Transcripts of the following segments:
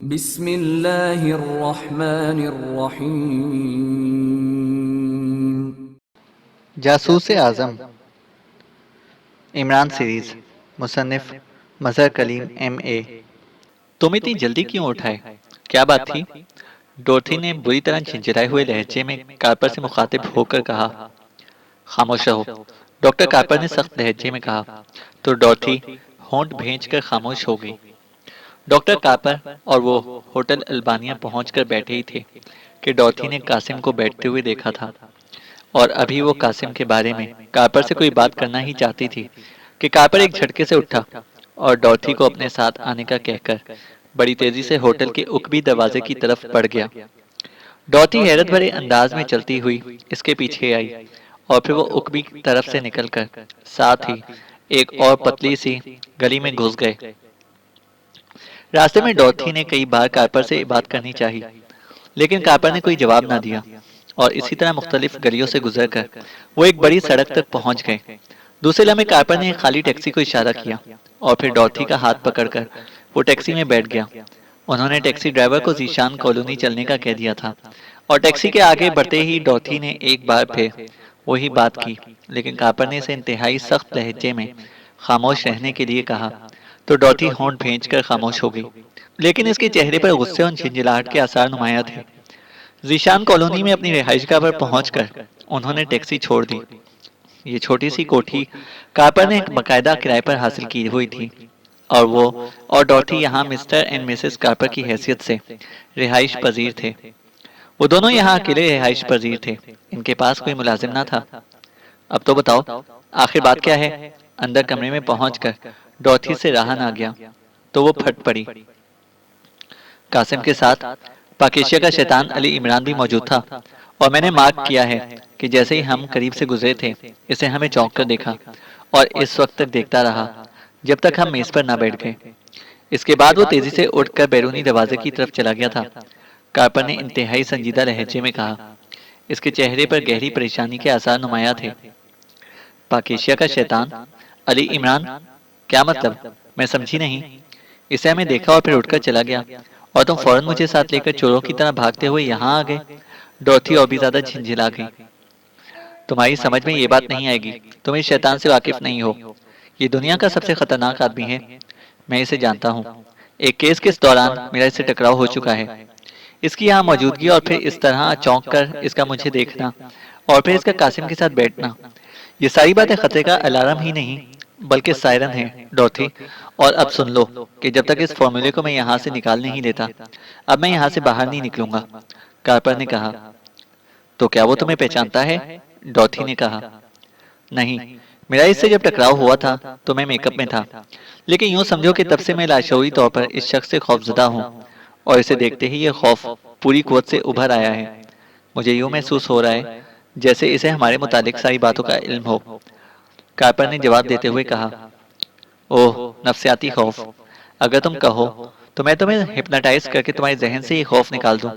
बिस्मिल्लाहिर्रहमानिर्रहीम। जासूस आज़म इमरान सीरीज मुसन्निफ मजहर कलीम MA। तुम इतनी जल्दी क्यों उठाए? क्या बात थी? डोरथी ने बुरी तरह झिंझलाए हुए लहजे में कार्पर से मुखातिब होकर कहा। खामोश रहो, डॉक्टर कार्पर ने सख्त लहजे में कहा। तो डॉर्थी होंठ भेज कर खामोश हो गई। डॉक्टर कार्पर और वो होटल अल्बानिया पहुंचकर बैठे ही थे कि डॉर्थी ने कासिम को बैठते हुए देखा था, और अभी वो कासिम के बारे में कार्पर से कोई बात करना ही चाहती थी कि कार्पर एक झटके से उठा और डॉर्थी को अपने साथ आने का कहकर बड़ी तेजी से होटल के उकबी दरवाजे की तरफ बढ़ गया। डॉर्थी हैरत भरे अंदाज में चलती हुई इसके पीछे आई और फिर वो उकबी की तरफ से निकलकर साथ ही एक और पतली सी गली में घुस गए। रास्ते में डॉर्थी ने कई बार कार्पर से बात करनी चाहिए, लेकिन कार्पर ने कोई जवाब ना दिया और इसी तरह मुख्तलिफ गलियों से गुजरकर वो एक बड़ी सड़क तक पहुंच गए। दूसरे लम्हे कार्पर ने एक खाली टैक्सी को इशारा किया और फिर डॉर्थी का हाथ पकड़कर वो टैक्सी में बैठ गया। उन्होंने टैक्सी ड्राइवर को जीशान कॉलोनी चलने का कह दिया था और टैक्सी के आगे बढ़ते ही डॉर्थी ने एक बार फिर वही बात की, लेकिन कार्पर ने इसे इंतहाई सख्त लहजे में खामोश रहने के लिए कहा। तो डॉर्थी होंठ भेज कर खामोश हो गई, लेकिन इसके चेहरे पर गुस्से और झिंझलाहट के आसार नुमाया थे। जीशान कॉलोनी में अपनी रिहाइशगाह पर पहुंचकर उन्होंने टैक्सी छोड़ दी। ये छोटी सी कोठी कार्पर ने एक बाकायदा किराए पर हासिल की हुई थी और वो और डॉर्थी यहाँ मिस्टर एंड मिसेस कार्पर की हैसियत से रिहाइश पजीर थे। वो दोनों यहाँ अकेले रिहाइश पजीर थे, इनके पास कोई मुलाजिम ना था। अब तो बताओ, आखिर बात क्या है? अंदर कमरे में पहुंचकर डॉर्थी से रहा ना गया तो वो फट पड़ी। कासिम के साथ पाकिस्तान का शैतान अली इमरान भी मौजूद था और मैंने मार्क किया है कि जैसे ही हम करीब से गुजरे थे इसे हमें चौंक कर देखा और इस वक्त तक देखता रहा जब तक हम मेज पर ना बैठ गए। इसके बाद वो तेजी से उठकर बैरूनी दरवाजे की तरफ चला गया था। कार्पर ने इंतहाई संजीदा लहजे में कहा। इसके चेहरे पर गहरी परेशानी के आसार नुमाया थे। पाकिस्तान का शैतान अली इमरान? क्या मतलब? मैं समझी नहीं। इसे हमें देखा और फिर उठकर चला गया और तुम फौरन मुझे साथ लेकर चोरों की तरह भागते हुए यहाँ आ गए। डॉर्थी और भी ज्यादा झिंझिला गई। तुम्हारी समझ में ये बात नहीं आएगी, तुम इस शैतान से वाकिफ नहीं हो। ये दुनिया का सबसे खतरनाक आदमी है, मैं इसे जानता हूँ। एक केस के दौरान मेरा इससे टकराव हो चुका है। इसकी यहाँ मौजूदगी और फिर इस तरह चौंक कर इसका मुझे देखना और फिर इसका कासिम के साथ बैठना, ये सारी बातें खतरे का अलार्म ही नहीं बल्कि सायरन है डॉर्थी। और अब सुन लो कि जब तक इस फॉर्मूले को मैं यहाँ से निकाल नहीं लेता, अब मैं यहाँ से बाहर नहीं निकलूंगा। कार्पर ने कहा। तो क्या वो तुम्हें पहचानता है? डॉर्थी ने कहा। नहीं, मेरा इससे जब टकराव हुआ था तो मैं मेकअप में था, लेकिन यूं समझो कि तब से मैं लाशौरी तौर पर इस शख्स से खौफजदा हूँ और इसे देखते ही ये खौफ पूरी कुव्वत से उभर आया है। मुझे यूं महसूस हो रहा है जैसे इसे हमारे मुतालिक सारी बातों का इल्म हो। कार्पर ने जवाब देते हुए कहा। ओह, नफ्सियाती खौफ। अगर तुम कहो तो मैं तुम्हें हिप्नोटाइज करके तुम्हारे जहन से ये खौफ निकाल दूं।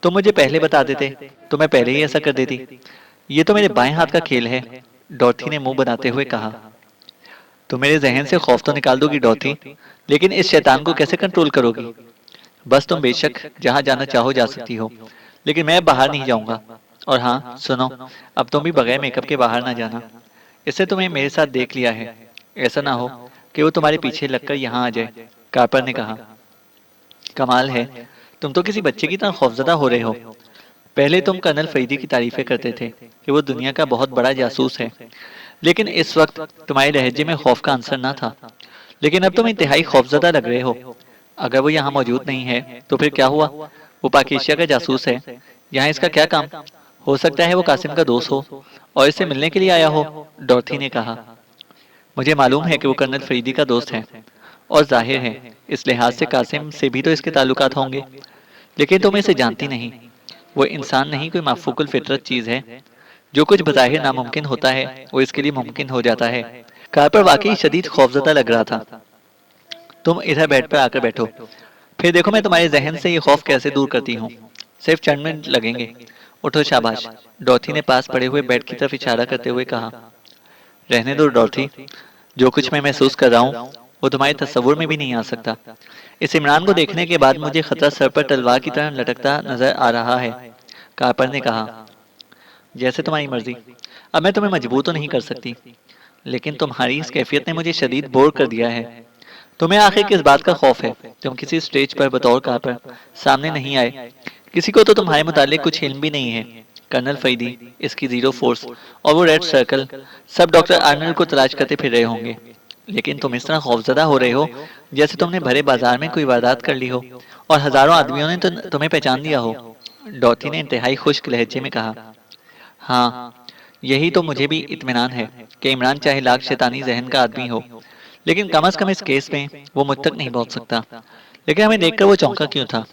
तुम मुझे पहले बता देते तो मैं पहले ही ऐसा कर देती। ये तो मेरे बाएं हाथ का खेल है, डॉर्थी ने मुंह बनाते हुए कहा। तुम मेरे जहन से खौफ तो निकाल दोगी डॉर्थी, लेकिन इस शैतान को कैसे कंट्रोल करोगी? बस तुम बेशक जहां जाना चाहो जा सकती हो, लेकिन मैं बाहर नहीं जाऊंगा। और हाँ सुनो, अब तुम भी बगैर मेकअप के बाहर ना जाना। इससे तुम्हें मेरे साथ देख लिया है, ऐसा ना हो कि वो तुम्हारे पीछे लगकर यहाँ आ जाए। कार्पर ने कहा। कमाल है, तुम तो किसी बच्चे की तरह खौफजदा हो रहे हो। पहले तुम कर्नल फरीदी की तारीफें करते थे कि वो दुनिया का बहुत बड़ा जासूस है, लेकिन इस वक्त तुम्हारे लहजे में खौफ का आंसर ना था। लेकिन अब तुम इंतहाई खौफजदा लग रहे हो। अगर वो यहाँ मौजूद नहीं है तो फिर क्या हुआ? वो पाकिस्तान का जासूस है, यहाँ इसका क्या काम? हो सकता है वो कासिम का दोस्त हो और इससे मिलने के लिए आया हो, डॉर्थी ने कहा। मुझे मालूम है कि वो कर्नल फरीदी का दोस्त है और जाहिर है इस लिहाज से कासिम से भी तो इसके ताल्लुकात होंगे, लेकिन तुम इसे जानती नहीं। वो इंसान नहीं, कोई माफूकुल फितरत चीज है। जो कुछ बज़ाहिर नामुमकिन होता है वो इसके लिए मुमकिन हो जाता है। कार्पर वाकई शदीद खौफजदा लग रहा था। तुम इधर बेड पर आकर बैठो, फिर देखो मैं तुम्हारे जहन से ये खौफ कैसे दूर करती हूँ। सिर्फ चंद मिनट लगेंगे। उठो शाबाश, डॉर्थी ने पास पड़े हुए बेड की तरफ इशारा करते हुए कहा। रहने दो डॉर्थी, जो कुछ मैं महसूस कर रहा हूँ वो तुम्हारे तस्वुर में भी नहीं आ सकता। इस इमरान को देखने के बाद मुझे खतरा सर पर तलवार की तरह लटकता नजर आ रहा है। कार्पर ने कहा, जैसे तुम्हारी मर्जी। अब मैं तुम्हें मजबूर तो नहीं कर सकती, लेकिन तुम्हारी इस कैफियत ने मुझे शदीद बोर कर दिया है। तुम्हें आखिर किस बात का खौफ है? तुम किसी स्टेज पर बतौर कार्पर सामने नहीं आए। किसी को तो तुम्हारे मुतालिक कुछ इल्म भी नहीं है। कर्नल फरीदी, इसकी जीरो फोर्स और वो रेड सर्कल सब डॉक्टर आर्नल्ड को तलाश करते फिर रहे होंगे। लेकिन तुम इस तरह खौफजदा हो रहे हो जैसे तुमने भरे बाजार में कोई वारदात कर ली हो और हजारों आदमियों ने तो तुम्हें पहचान लिया हो। डॉथी ने इंतहाई खुश्क लहजे में कहा, हाँ, यही तो मुझे भी इत्मीनान है कि इमरान चाहे लाख शैतानी जहन का आदमी हो, लेकिन कम अज कम इस केस में वो मुझ तक नहीं पहुंच सकता। लेकिन हमें देखकर वो चौंका क्यों था?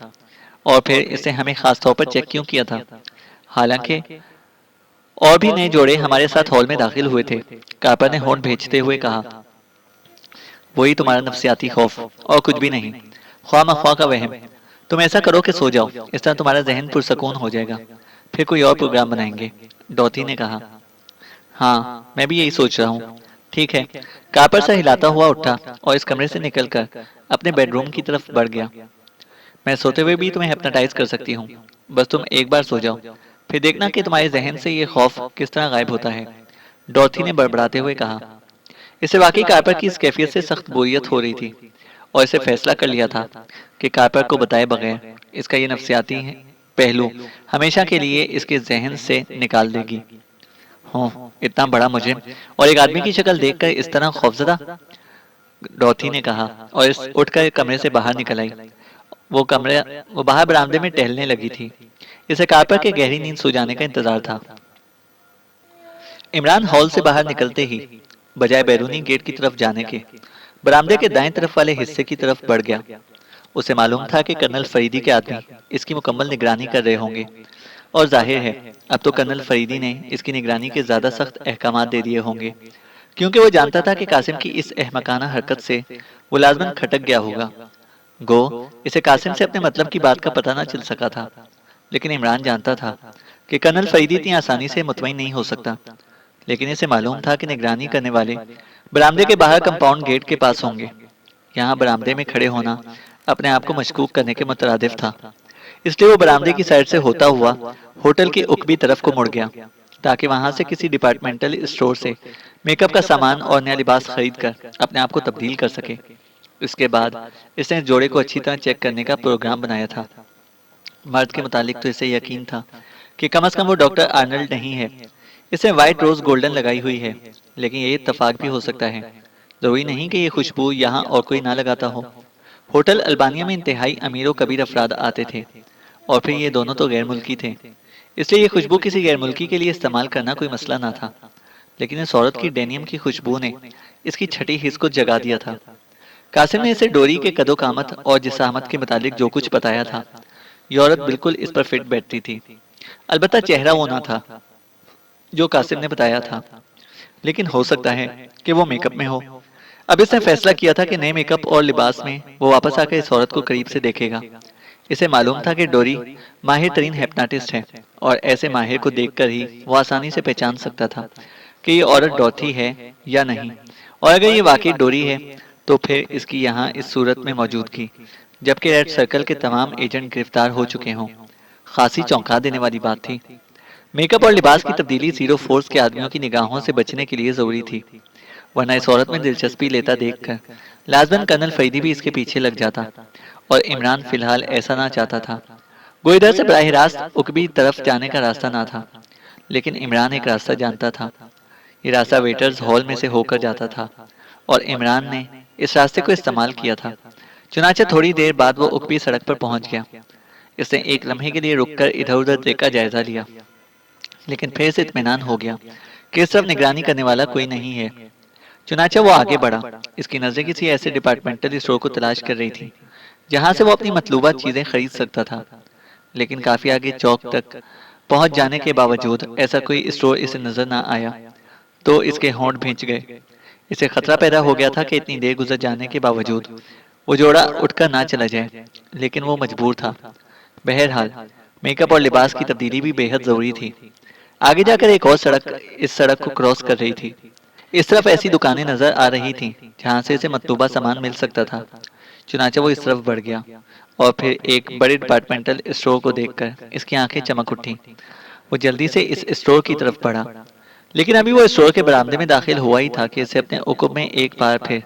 और फिर इसे हमें खास तौर पर चेक क्यों किया था? हालांकि और भी नए जोड़े हमारे साथ हॉल में दाखिल हुए थे। कार्पर ने होंठ भेजते हुए कहा, वही तुम्हारा नफसियाती खौफ और कुछ भी नहीं, ख्वाह मख्वाह का वहम। तुम ऐसा करो कि सो जाओ, इस तरह तुम्हारा जहन पुरसकून हो जाएगा। फिर कोई और प्रोग्राम बनाएंगे। डॉथी ने कहा, हाँ, मैं भी यही सोच रहा हूँ। ठीक है। कार्पर से हिलाता हुआ उठा और इस कमरे से निकलकर अपने बेडरूम की तरफ बढ़ गया। मैं सोते हुए भी तुम्हें हिप्नोटाइज कर सकती हूँ। बस तुम एक बार सो जाओ, फिर देखना कि तुम्हारे जहन से ये खौफ किस तरह गायब होता है। डॉर्थी ने बड़बड़ाते हुए कहा। इसे वाकई कार्पर की इस कैफियत से सख्त बोरियत हो रही थी और इसे फैसला कर लिया था कि कार्पर को बताए बगैर इसका ये नफसियाती पहलू हमेशा के लिए इसके जहन से निकाल देगी। हो, इतना बड़ा मुझे और एक आदमी की शक्ल देखकर इस तरह खौफजदा, डॉथी ने कहा और इस उठकर कमरे से बाहर निकल आई। वो बाहर बरामदे में टहलने लगी थी। इसे कार्पर के गहरी नींद सो जाने का इंतजार था। इमरान हॉल से बाहर निकलते ही बजाय बैरूनी गेट की तरफ जाने के बरामदे के दाएं तरफ वाले हिस्से की तरफ बढ़ गया। उसे मालूम था कि कर्नल फरीदी के आदमी इसकी मुकम्मल निगरानी कर रहे होंगे और जाहिर है अब तो कर्नल फरीदी ने इसकी निगरानी के ज्यादा सख्त अहकामात दे दिए होंगे, क्योंकि वो जानता था कि कासिम की इस अहमकाना हरकत से वो लाजमन खटक गया होगा। गो इसे कासिम से अपने मतलब की बात का पता न चल सका था, लेकिन इमरान जानता था कि कर्नल फरीदी इतनी आसानी से मुतमईन नहीं हो सकता। लेकिन इसे मालूम था कि निगरानी करने वाले बरामदे के बाहर कंपाउंड गेट के पास होंगे। यहाँ बरामदे में खड़े होना अपने आप को मशकूक करने के मुतरादिफ था। इसलिए वो बरामदे की साइड से होता हुआ होटल की उकबी तरफ को मुड़ गया ताकि वहां से किसी डिपार्टमेंटल स्टोर से मेकअप का सामान और नया लिबास खरीद कर अपने आप को तब्दील कर सके। इसके बाद इसने इस जोड़े को अच्छी तरह चेक करने का प्रोग्राम बनाया था। मर्द के मुतालिक तो इसे यकीन था कि कम अज कम वो डॉक्टर आर्नल्ड नहीं है। इसने व्हाइट रोज गोल्डन लगाई हुई है, लेकिन ये इत्तफाक भी हो सकता है। जरूरी नहीं कि ये खुशबू यहाँ और कोई ना लगाता हो। होटल अल्बानिया में इंतहाई अमीर और कबीर अफराद आते थे और फिर ये दोनों तो गैर मुल्की थे, इसलिए ये खुशबू किसी गैर मुल्की के लिए इस्तेमाल करना कोई मसला ना था। लेकिन इस औरत की डेनियम की खुशबू ने इसकी छठी हिस्स को जगा दिया था। कासिम ने इसे डोरी के कदो कामत और जिसामत के मुतालिक जो कुछ बताया था, ये औरत बिल्कुल इस पर फिट बैठती थी। अलबत्ता चेहरा वो ना था जो कासिम ने बताया था, लेकिन हो सकता है कि वो मेकअप में हो। अब इसने फैसला किया था कि नए मेकअप और लिबास में वो वापस आकर इस औरत को करीब से देखेगा। इसे मालूम था कि डोरी माहिर तरीन हिप्नोटिस्ट है और ऐसे माहिर को देखकर ही वो आसानी से पहचान सकता था कि ये औरत डॉथी है या नहीं। और अगर ये वाकई डोरी है तो फिर इसकी यहाँ इस सूरत में मौजूदगी जबकि रेड सर्कल के तमाम एजेंट गिरफ्तार हो चुके हों, खासी चौंका देने वाली बात थी। मेकअप और लिबास की तब्दीली जीरो फोर्स के आदमियों की निगाहों से बचने के लिए जरूरी थी, वरना इस औरत में दिलचस्पी लेता देखकर लाजमन कर्नल फरीदी भी इसके पीछे लग जाता और इमरान फिलहाल ऐसा ना चाहता था। वो इधर से बराह रास्त उकबी तरफ जाने का रास्ता ना था, लेकिन इमरान एक रास्ता जानता था। ये रास्ता वेटर्स हॉल में से होकर जाता था और इमरान ने इस रास्ते को इस्तेमाल किया था। चुनाचे थोड़ी देर बाद वो उकबी सड़क पर पहुंच गया। इसने एक लम्हे के लिए रुककर इधर उधर देखा जायजा लिया, लेकिन फिर से इत्मीनान हो गया कि इस तरफ निगरानी करने वाला कोई नहीं है। चुनाचा वो आगे बढ़ा। इसकी नजरें किसी ऐसे डिपार्टमेंटल स्टोर को तलाश कर रही थी जहां से वो अपनी मतलूबा चीजें खरीद सकता था, लेकिन काफी आगे चौक तक पहुंच जाने के बावजूद ऐसा कोई स्टोर इसे नजर ना आया तो इसके होंठ भींच गए। इसे खतरा पैदा हो गया था कि इतनी देर गुजर जाने के बावजूद वो जोड़ा उठकर ना चला जाए, लेकिन वो मजबूर था। बहरहाल मेकअप और लिबास की तब्दीली भी बेहद जरूरी थी। आगे जाकर एक और सड़क इस सड़क को क्रॉस कर रही थी। इस तरफ ऐसी दुकानें नजर आ रही थीं जहां से इसे मतलूबा सामान मिल सकता था। चुनाचा वो इस तरफ बढ़ गया और फिर एक बड़े डिपार्टमेंटल स्टोर को देखकर इसकी आंखें चमक उठी। वो जल्दी से इस स्टोर की तरफ बढ़ा, लेकिन अभी वो स्टोर के बरामदे में दाखिल हुआ ही था कि इसे अपने उकुम में एक बार फिर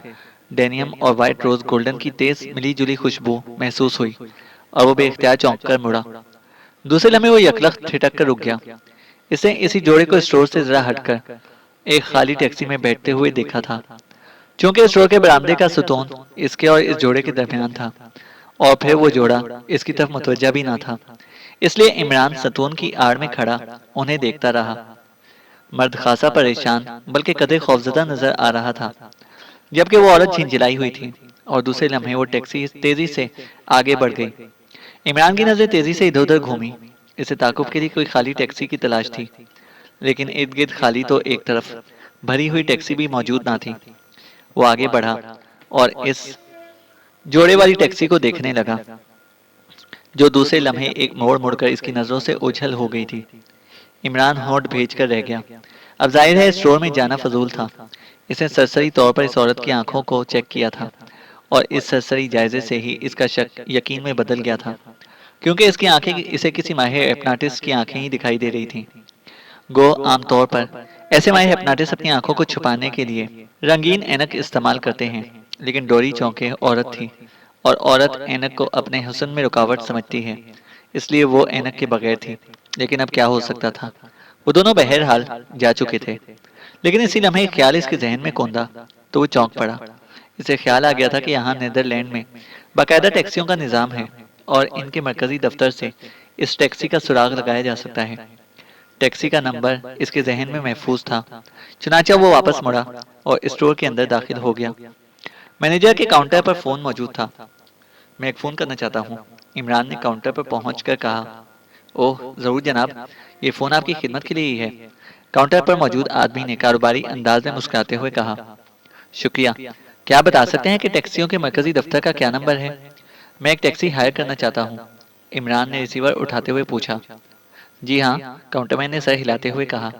डेनियम और व्हाइट रोज गोल्डन की तेज मिली जुली खुशबू महसूस हुई और वो बेख्तियार चौंक कर मुड़ा। दूसरे लम्हे वो यकलख ठिठक कर रुक गया। इसे इसी जोड़े को स्टोर से जरा हटकर एक खाली टैक्सी में बैठते हुए देखा था। चूंकि स्टोर के बरामदे का सुतून इसके और इस जोड़े के दरमियान था और फिर वो जोड़ा इसकी तरफ मुतवज्जा भी ना था, इसलिए इमरान सतून की आड़ में खड़ा उन्हें देखता रहा। मर्द खासा परेशान बल्कि कदे खौफजदा नजर आ रहा था, जबकि वो औरत झिंझिलाई हुई थी और दूसरे लम्हे वो टैक्सी तेजी से आगे बढ़ गई। इमरान की नजर तेजी से इधर उधर घूमी। इसे ताकुब के लिए कोई खाली टैक्सी की तलाश थी, लेकिन इर्द गिर्द खाली तो एक तरफ भरी हुई टैक्सी भी मौजूद ना थी। वो आगे बढ़ा और इस जोड़े वाली टैक्सी को देखने लगा, जो दूसरे लम्हे एक मोड़ मुड़कर इसकी नजरों से ओझल हो गई थी। इमरान होंठ भेज कर रह गया। अब जाहिर है स्टोर में जाना फजूल था। इसने सरसरी तौर पर इस औरत की आंखों को चेक किया था और इस सरसरी जायजे से ही इसका शक यकीन में बदल गया था, क्योंकि इसकी आंखें इसे किसी माहिर हिप्नोटिस्ट की आंखें ही दिखाई दे रही थीं। गो आमतौर पर ऐसे माहिर हिप्नोटिस्ट अपनी आंखों को छुपाने के लिए रंगीन ऐनक इस्तेमाल करते हैं, लेकिन डोरी चौंके औरत थी और औरत ऐनक को अपने हुस्न में रुकावट समझती है, इसलिए वो ऐनक के बगैर थी। लेकिन अब क्या हो सकता था? वो दोनों बहरहाल जा चुके थे, लेकिन इसी लम्हे एक ख्याल इसके जहन में कौंधा तो वो चौंक पड़ा। इसे ख्याल आ गया था कि यहाँ नीदरलैंड में बाकायदा टैक्सियों का निज़ाम है और इनके मरकजी दफ्तर से इस टैक्सी का सुराग लगाया जा सकता है। टैक्सी का नंबर इसके जहन में महफूज था। चुनाचा वो वापस मुड़ा और स्टोर के अंदर दाखिल हो गया। मैनेजर के काउंटर पर फोन मौजूद था। मैं एक फोन करना चाहता हूँ, इमरान ने काउंटर पर पहुंचकर कहा। ओह जरूर जनाब, ये फोन आपकी खिदमत के लिए ही है। काउंटर पर मौजूद आदमी ने कारोबारी अंदाज में मुस्कुराते हुए कहा। शुक्रिया। क्या आप बता सकते हैं कि टैक्सियों के मरकजी दफ्तर का क्या नंबर है? मैं एक टैक्सी हायर करना चाहता हूँ, इमरान ने रिसीवर उठाते हुए पूछा। जी हाँ, काउंटरमैन ने सर हिलाते हुए कहा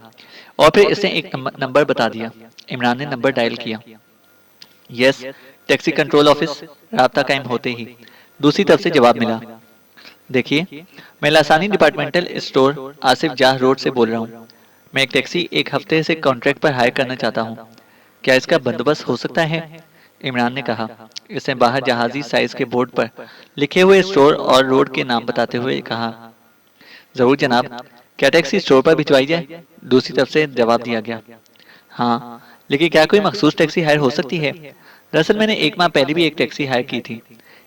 और फिर इसने एक नंबर बता दिया। इमरान ने नंबर डायल किया। Yes, taxi control office. राब्ता कायम होते ही दूसरी तरफ से जवाब मिला। देखिए, मैं लासानी डिपार्टमेंटल स्टोर आसिफ जाह रोड से बोल रहा हूँ। मैं एक टैक्सी एक हफ्ते से कॉन्ट्रैक्ट पर हायर करना चाहता हूँ। क्या इसका बंदोबस्त हो सकता है? इमरान ने कहा। इसने बाहर जहाजी साइज के बोर्ड पर लिखे हुए स्टोर और रोड के नाम बताते हुए कहा। जरूर जनाब, क्या टैक्सी स्टोर पर भिजवाई जाए? दूसरी तरफ से जवाब दिया गया। हाँ, लेकिन क्या कोई मखसूस टैक्सी हायर हो सकती है? दरअसल मैंने एक माह पहले भी एक टैक्सी हायर की थी।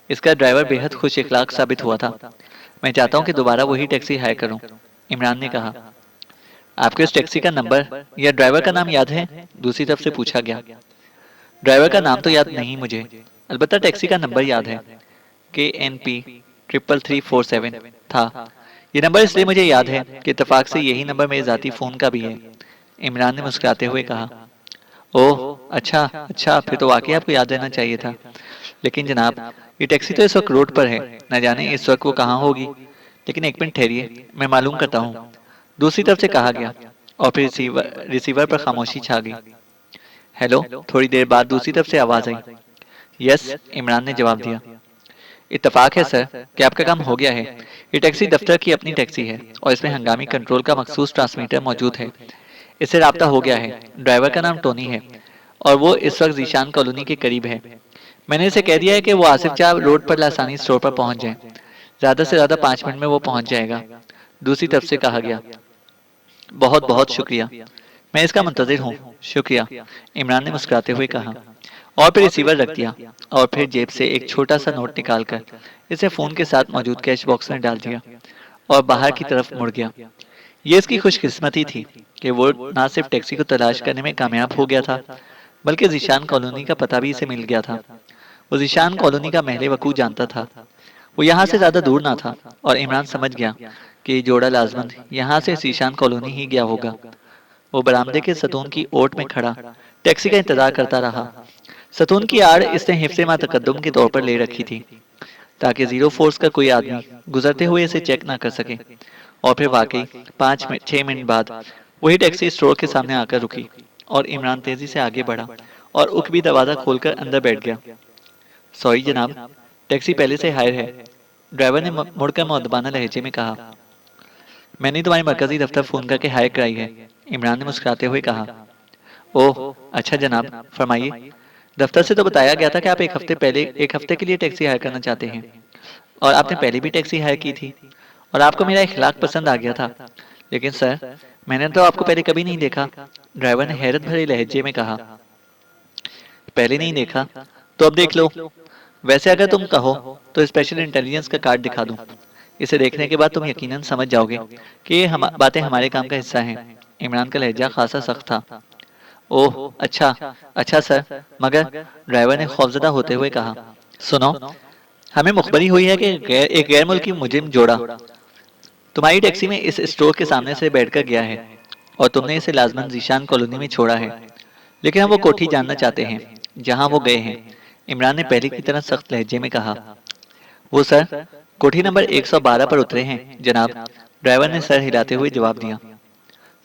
इसका ड्राइवर बेहद खुश इखलाक साबित हुआ था। मैं चाहता हूँ कि दोबारा वही टैक्सी हायर करूँ, इमरान ने कहा। आपके उस टैक्सी का नंबर या ड्राइवर का नाम याद है? दूसरी तरफ से पूछा गया। ड्राइवर का नाम तो याद नहीं मुझे, अलबत्ता टैक्सी का नंबर याद है। KNP 33347 था। ये नंबर इसलिए मुझे याद है कि इत्तेफाक से यही नंबर मेरे जाती फ़ोन का भी है, इमरान ने मुस्कुराते हुए कहा। ओह अच्छा अच्छा, फिर तो वाकई आपको याद रहना चाहिए था। लेकिन जनाब, ये टैक्सी तो इस वक्त रोड पर है, न जाने इस वक्त वो कहाँ होगी। लेकिन एक मिनट ठहरिए, मैं मालूम करता हूँ, दूसरी तरफ से कहा गया और फिर रिसीवर पर खामोशी छा गई। हेलो, थोड़ी देर बाद दूसरी तरफ से आवाज आई। यस, इमरान ने जवाब दिया। इत्तेफाक है सर कि आपका काम हो गया है। ये टैक्सी दफ्तर की अपनी टैक्सी है और इसमें हंगामी कंट्रोल का मखसूस ट्रांसमीटर मौजूद है। इससे राब्ता हो गया है। ड्राइवर का नाम टोनी है और वो इस वक्त जीशान कॉलोनी के करीब है। मैंने इसे कह दिया है कि वो आसिफ चाह रोड पर लासानी स्टोर पर पहुंच जाए। ज्यादा से ज्यादा 5 मिनट में वो पहुंच जाएगा, दूसरी तरफ से कहा गया। बहुत बहुत शुक्रिया, मैं इसका मुंतजिर हूँ। शुक्रिया, इमरान ने मुस्कुराते हुए कहा और फिर रिसीवर रख दिया और फिर जेब से एक छोटा सा नोट निकालकर इसे फोन के साथ मौजूद कैश बॉक्स में डाल दिया और बाहर की तरफ मुड़ गया। ये इसकी खुशकिस्मती थी कि वो ना सिर्फ टैक्सी को तलाश करने में कामयाब हो गया था, बल्कि जीशान कॉलोनी का पता भी इसे मिल गया था। वो जीशान कॉलोनी का महले वकूफ जानता था। वो यहाँ से ज्यादा दूर ना था और इमरान समझ गया कि ये जोड़ा लाजमन यहाँ से जीशान कॉलोनी ही गया होगा। वो बरामदे के सतून की ओट में खड़ा टैक्सी का इंतजार करता रहा। सतून की आड़ इसने हिफ्से मा तकद्दुम के तौर पर ले रखी थी, ताकि जीरो फोर्स का कोई आदमी गुजरते हुए इसे चेक ना कर सके। और फिर वाकई 5-6 मिनट बाद वही टैक्सी स्टोर के सामने आकर रुकी और इमरान तेजी से आगे बढ़ा और उकबी दरवाजा खोलकर अंदर बैठ गया। सॉरी जनाब, टैक्सी पहले से हायर है। ड्राइवर ने मुड़कर मुअद्दबाना लहजे में कहा, मैंने तुम्हारे मरकजी दफ्तर फ़ोन करके हायर कराई है। इमरान ने मुस्कुराते हुए कहा, ओह अच्छा जनाब, फरमाइए। दफ्तर से तो बताया गया था कि आप एक हफ्ते के लिए टैक्सी हायर करना चाहते हैं, और आपने पहले भी टैक्सी हायर की थी, और आपको मेरा इखलाक पसंद आ गया था। लेकिन सर, मैंने तो आपको पहले कभी नहीं देखा। ड्राइवर ने हैरत भरे लहजे में कहा, पहले नहीं देखा तो अब देख लो। वैसे अगर तुम कहो तो स्पेशल इंटेलिजेंस का कार्ड दिखा दूं। इसे देखने के बाद तुम यकीनन समझ जाओगे कि ये बातें हमारे काम का हिस्सा हैं। इमरान का लहजा खासा सख्त था। ओह अच्छा, अच्छा सर, मगर, ड्राइवर ने खौफजदा होते हुए कहा, सुनो, हमें मुखबरी हुई है कि एक गैर मुल्की मुजिम जोड़ा तुम्हारी टैक्सी में इस स्टोर के सामने से बैठकर गया है, और तुमने इसे लाजमन जीशान कॉलोनी में छोड़ा है। लेकिन हम वो कोठी जानना चाहते हैं जहां वो गए हैं। इमरान ने पहले की तरह सख्त लहजे में कहा, वो सर, कोठी नंबर 112 पर उतरे हैं जनाब। ड्राइवर ने सर हिलाते हुए जवाब दिया।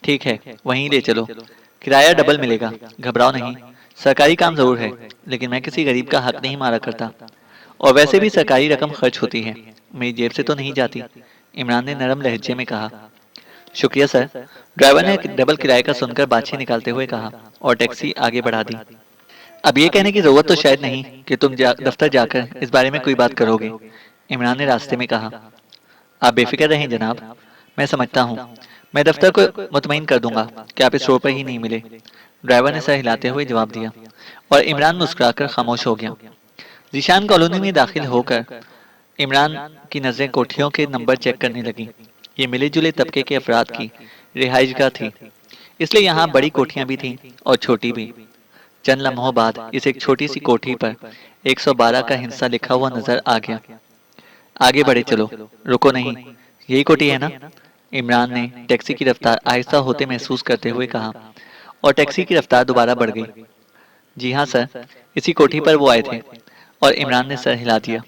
ठीक है, वहीं ले चलो, किराया डबल मिलेगा। घबराओ नहीं, सरकारी काम जरूर है, लेकिन मैं किसी गरीब का हक नहीं मारा करता, और वैसे भी सरकारी रकम खर्च होती है, मेरी जेब से तो नहीं जाती। इमरान ने नरम लहजे में कहा। शुक्रिया सर, ड्राइवर ने डबल किराए का सुनकर बाछी निकालते हुए कहा, और टैक्सी आगे बढ़ा दी। अब ये कहने की जरूरत तो शायद नहीं कि तुम दफ्तर जाकर इस बारे में कोई बात करोगे, इमरान ने रास्ते में कहा। आप बेफिक्र रहें जनाब, मैं समझता हूँ। मैं दफ्तर को मुतमईन कर दूंगा कि आप इस रोड पर ही नहीं मिले। ड्राइवर ने सर हिलाते हुए जवाब दिया, और इमरान मुस्कुराकर खामोश हो गया। जीशान कॉलोनी में दाखिल होकर इमरान की नजरें कोठियों के नंबर चेक करने लगी। ये मिले जुले तबके के अफराद की रिहाइशगाह थी, इसलिए यहाँ बड़ी कोठियां भी थीं और छोटी भी। चंद लम्हों बाद इस एक छोटी सी कोठी पर 112 का हिस्सा लिखा हुआ नजर आ गया। आगे बढ़े चलो, रुको नहीं, यही कोठी है ना? इमरान ने टैक्सी की रफ्तार आहिस्ता होते महसूस करते हुए कहा, और टैक्सी की रफ्तार दोबारा बढ़ गई। जी हाँ सर, इसी कोठी पर वो आए थे, और इमरान ने सर हिला दिया।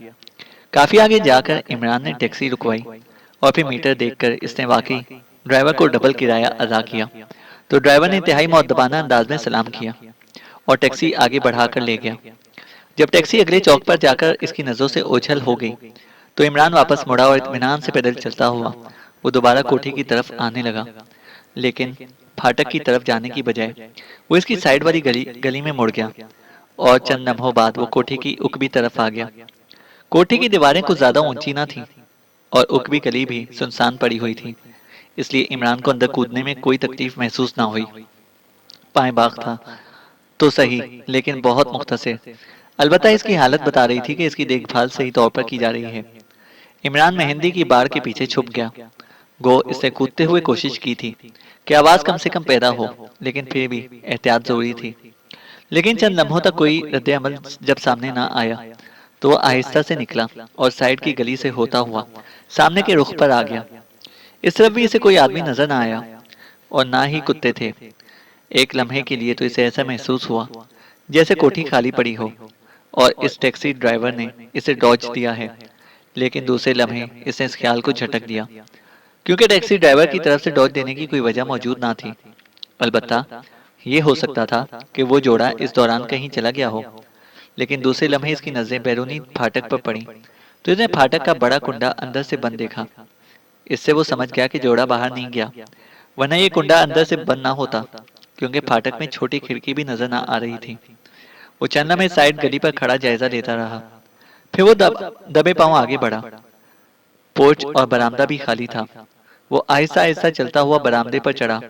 काफी आगे जाकर इमरान ने टैक्सी रुकवाई, और फिर मीटर देखकर इसने वाकई ड्राइवर को डबल किराया अदा किया। तो ड्राइवर ने इंतहाई मुअद्दबाना अंदाज में सलाम किया, और टैक्सी आगे बढ़ाकर ले गया। जब टैक्सी अगले चौक पर जाकर इसकी नजरों से ओझल हो गई, तो इमरान वापस मुड़ा और इत्मीनान से पैदल चलता हुआ वो दोबारा कोठी की तरफ आने लगा। लेकिन फाटक की तरफ जाने की बजाय वो इसकी साइड वाली गली में मुड़ गया, और चंद लम्हों बाद वो कोठी की उकबी तरफ आ गया। कोठी की दीवारें कुछ ज्यादा ऊंची न थी, और उकबी गली भी सुनसान पड़ी हुई थी, इसलिए इमरान को अंदर कूदने में कोई तकलीफ महसूस ना हुई। पाए बाग था तो सही, लेकिन बहुत मुख्तसर। अलबत्ता इसकी हालत बता रही थी कि इसकी देखभाल सही तौर पर की जा रही है। इमरान मेहंदी की बाड़ के पीछे छुप गया। गो इसने कूदते हुए कोशिश की थी कि आवाज कम से कम पैदा हो, लेकिन फिर भी एहतियात जरूरी थी। लेकिन चंद लम्हों तक कोई रद्द अमल जब सामने ना आया, तो वह आहिस्ता से निकला और साइड की गली से होता हुआ सामने के रुख पर आ गया। इस तरफ भी इसे कोई आदमी नजर ना आया, और ना ही कुत्ते थे। एक लम्हे के लिए तो इसे ऐसा महसूस हुआ जैसे कोठी खाली पड़ी हो, और इस टैक्सी ड्राइवर ने इसे डॉज दिया है। लेकिन दूसरे लम्हे इसने इस ख्याल को झटक दिया, क्योंकि टैक्सी ड्राइवर की तरफ से डॉज देने की कोई वजह मौजूद ना थी। अलबत्ता ये हो सकता था कि वो जोड़ा इस दौरान कहीं चला गया हो। लेकिन दूसरे लम्हे इसकी नजरें बैरूनी फाटक पर पड़ी, तो इसने फाटक का बड़ा कुंडा अंदर से बंद देखा। इससे वो समझ गया कि जोड़ा बाहर नहीं गया, वरना ये कुंडा अंदर से बंद ना होता, क्योंकि फाटक में छोटी खिड़की भी नजर ना आ रही थी। वो चंद लम्हे साइड गली पर खड़ा जायजा लेता रहा, फिर वो दबे पांव आगे बढ़ा। पोर्च और बरामदा भी खाली था। वो आहिस्ता आहिस्ता चलता हुआ बरामदे पर चढ़ा,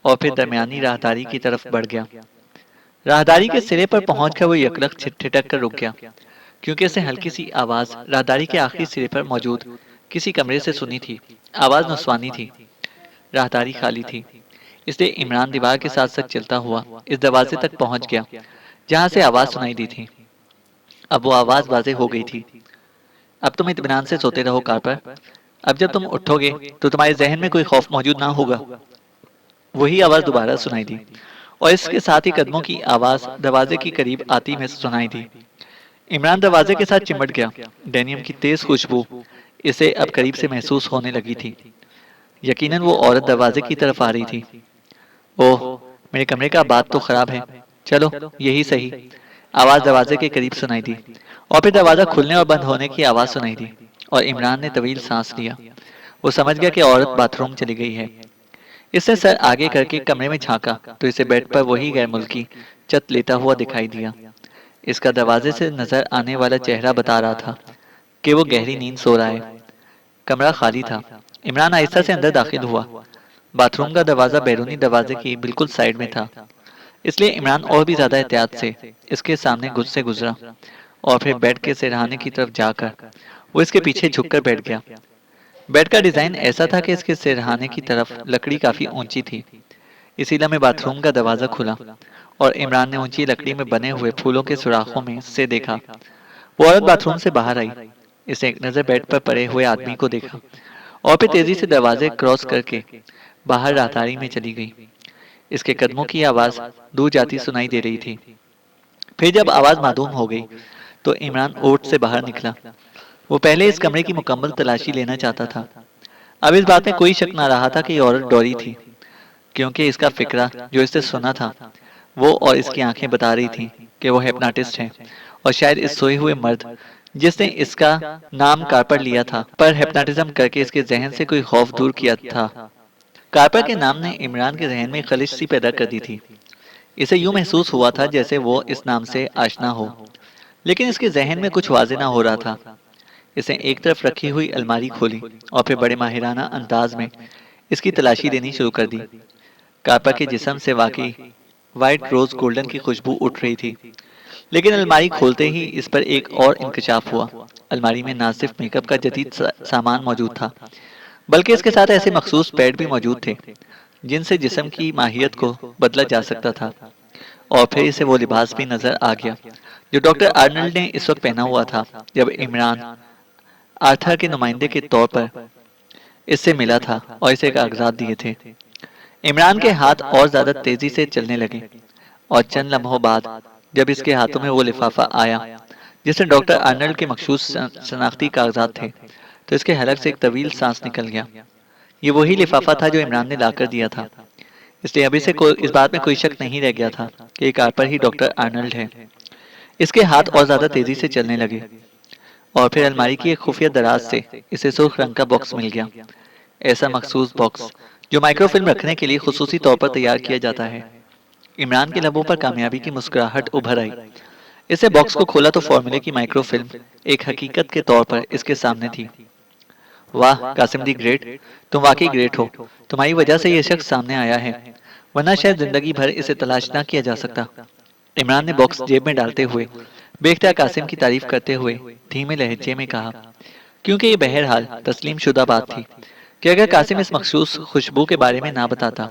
और फिर दरमियानी राहदारी की तरफ बढ़ गया। राहदारी के सिरे पर पहुंचकर वो यकलक ठिठक कर रुक गया, क्योंकि उसे हल्की सी आवाज राहदारी के आखिरी सिरे पर मौजूद किसी कमरे से सुनी थी। आवाज नुस्वानी थी। राहदारी खाली थी, इसलिए इमरान दीवार के साथ साथ चलता हुआ इस दरवाजे तक पहुंच गया जहां से आवाज सुनाई दी थी। अब वो आवाज वाजे हो गई थी। अब तुम इत्मीनान से सोते रहो कारपर। अब जब तुम उठोगे तो तुम्हारे जहन में कोई खौफ मौजूद ना होगा। वही आवाज दोबारा सुनाई दी, और इसके साथ ही कदमों की आवाज दरवाजे के करीब आती में सुनाई दी। इमरान दरवाजे के साथ चिमट गया। डेनियम की तेज खुशबू इसे अब करीब से महसूस होने लगी थी। यकीनन वो औरत दरवाजे की तरफ आ रही थी। ओह, मेरे कमरे का बात तो खराब है। चलो यही सही। आवाज दरवाजे के करीब सुनाई दी, और फिर दरवाज़ा खुलने और बंद होने की आवाज़ सुनाई दी और इमरान ने तवील सांस लिया। वो समझ गया कि औरत बाथरूम चली गई है। इसने सर आगे करके कमरे में झांका तो इसे बेड पर वही गैर मुल्की चत लेता हुआ दिखाई दिया। इसका दरवाजे से नजर आने वाला चेहरा बता रहा था कि वो गहरी नींद सो रहा है। कमरा खाली था। इमरान आहिस्ता से अंदर दाखिल हुआ। बाथरूम का दरवाजा बैरूनी दरवाजे की बिल्कुल साइड में था, इसलिए इमरान और भी ज्यादा एहतियात से इसके सामने से गुजरा और फिर बेड के सिरहाने की तरफ जाकर वो इसके पीछे झुककर बैठ गया। बेड का डिजाइन ऐसा था कि इसके सिरहाने की तरफ लकड़ी काफी ऊंची थी। इसी लम्हे बाथरूम का दरवाजा खुला और इमरान ने ऊंची लकड़ी में बने हुए फूलों के सुराखों में से देखा। वो औरत बाथरूम से बाहर आई। इसने एक नजर बेड पर पड़े हुए आदमी को देखा और फिर तेजी से दरवाजे क्रॉस करके बाहर राहदारी में चली गई। इसके कदमों की आवाज दूर जाती सुनाई दे रही थी। फिर जब आवाज मासूम हो गई तो इमरान ओट से बाहर निकला। वो पहले इस कमरे की मुकम्मल तलाशी लेना चाहता था। अब इस बात में कोई शक ना रहा था कि ये औरत डोरी थी, क्योंकि इसका फिक्रा जो इसने सुना था वो और इसकी आंखें बता रही थीं कि वो हिप्नोटिस्ट है और शायद इस सोए हुए मर्द जिसने इसका नाम कार्पर लिया था पर हिप्नोटिज्म करके इसके जहन से कोई खौफ दूर किया था। कार्पर के नाम ने इमरान के जहन में खलिश सी पैदा कर दी थी। इसे यूं महसूस हुआ था जैसे वो इस नाम से आशना हो, लेकिन इसके जहन में कुछ वाजे ना हो रहा था। इसने एक तरफ रखी हुई अलमारी खोली और फिर बड़े माहिराना अंदाज में इसकी तलाशी लेनी शुरू कर दी। कार्पर के जिस्म से वाकई वाइट रोज गोल्डन की खुशबू उठ रही थी, लेकिन अलमारी खोलते ही इस पर एक और इंकशाफ हुआ। अलमारी में ना सिर्फ मेकअप का जदीद सामान मौजूद था, बल्कि इसके साथ ऐसे मखसूस पैड भी मौजूद थे जिनसे जिस्म की माहियत को बदला जा सकता था। और फिर इसे वो लिबास भी नजर आ गया जो डॉक्टर आर्नल्ड ने इस वक्त पहना हुआ था जब इमरान आर्थर के नुमाइंदे के तौर पर इससे मिला था और इसे कागजात दिए थे। इमरान के हाथ और ज्यादा तेजी से चलने लगे और चंद लम्हों बाद जब इसके हाथों में वो लिफाफा आया जिसमें डॉक्टर आर्नल्ड के मखसूस शनाख्ती कागजात थे, तो इसके हलक से एक तवील सांस निकल गया। ये वही लिफाफा था जो इमरान ने लाकर दिया था, इसलिए अभी से इस बात में कोई शक नहीं रह गया था कि ये कार पर ही डॉक्टर आर्नल्ड है। इसके हाथ और ज्यादा तेजी से चलने लगे और फिर अलमारी की एक खुफिया दराज से इसे सुर्ख रंग का बॉक्स मिल गया। ऐसा मखसूस बॉक्स जो माइक्रोफिल्म रखने के लिए खुसूसी तौर पर तैयार किया जाता है। इमरान के लबों पर कामयाबी की मुस्कुराहट उभर आई। इसे बॉक्स को खोला तो फॉर्मूले की माइक्रोफिल्म एक हकीकत के तौर पर इसके सामने थी। वाह कासिम दी ग्रेट, तुम वाकई ग्रेट हो। तुम्हारी वजह से ये शख्स सामने आया है, वरना शायद जिंदगी भर इसे तलाश ना किया जा सकता। इमरान ने बॉक्स जेब में डालते हुए बेख्तियार कासिम की तारीफ करते हुए धीमे लहजे में कहा, क्योंकि ये बहरहाल तस्लीम शुदा बात थी कि अगर कासिम इस मखसूस खुशबू के बारे में ना बताता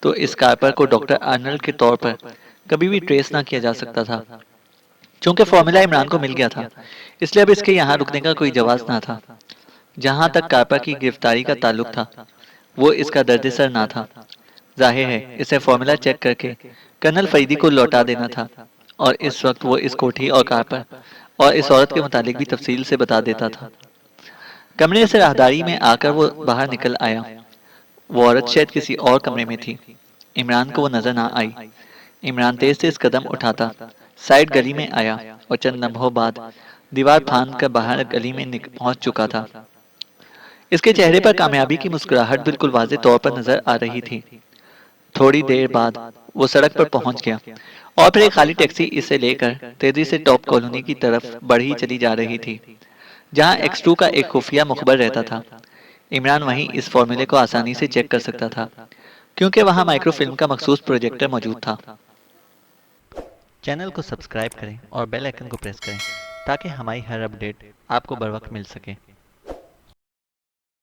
तो इस कारपर को डॉक्टर आर्नल्ड के तौर पर कभी भी ट्रेस ना किया जा सकता था। चूंकि फॉर्मूला इमरान को मिल गया था, इसलिए अब इसके यहाँ रुकने का कोई जवाब ना था। जहां तक कार्पर की गिरफ्तारी का ताल्लुक था, वो इसका दर्द-ए-सर ना था। जाहिर है इसे फॉर्मूला चेक करके कर्नल फरीदी को लौटा देना था और इस वक्त वो इस कोठी और कार्पर और इस औरत के मुतालिक भी तफसील से बता देता था। कमरे से राहदारी में आकर वो बाहर निकल आया। वो औरत शायद किसी और कमरे में थी। इमरान को वो नजर ना आई। इमरान तेज तेज कदम उठाता साइड गली में आया और चंद लम्हों बाद दीवार फांद कर बाहर गली में पहुंच चुका था। इसके चेहरे पर कामयाबी की मुस्कुराहट बिल्कुल वाज़े तौर पर नजर आ रही थी। थोड़ी देर बाद वो सड़क पर पहुंच गया और फिर एक खाली टैक्सी इसे लेकर तेजी से टॉप कॉलोनी की तरफ बढ़ी चली जा रही थी, जहां X2 का एक खुफिया मुखबर रहता था। इमरान वहीं इस फॉर्मूले को आसानी से चेक कर सकता था, क्योंकि वहां माइक्रोफिल्म का मखसूस प्रोजेक्टर मौजूद था। चैनल को सब्सक्राइब करें और बेल आइकन को प्रेस करें ताकि हमारी हर अपडेट आपको बर वक्त मिल सके।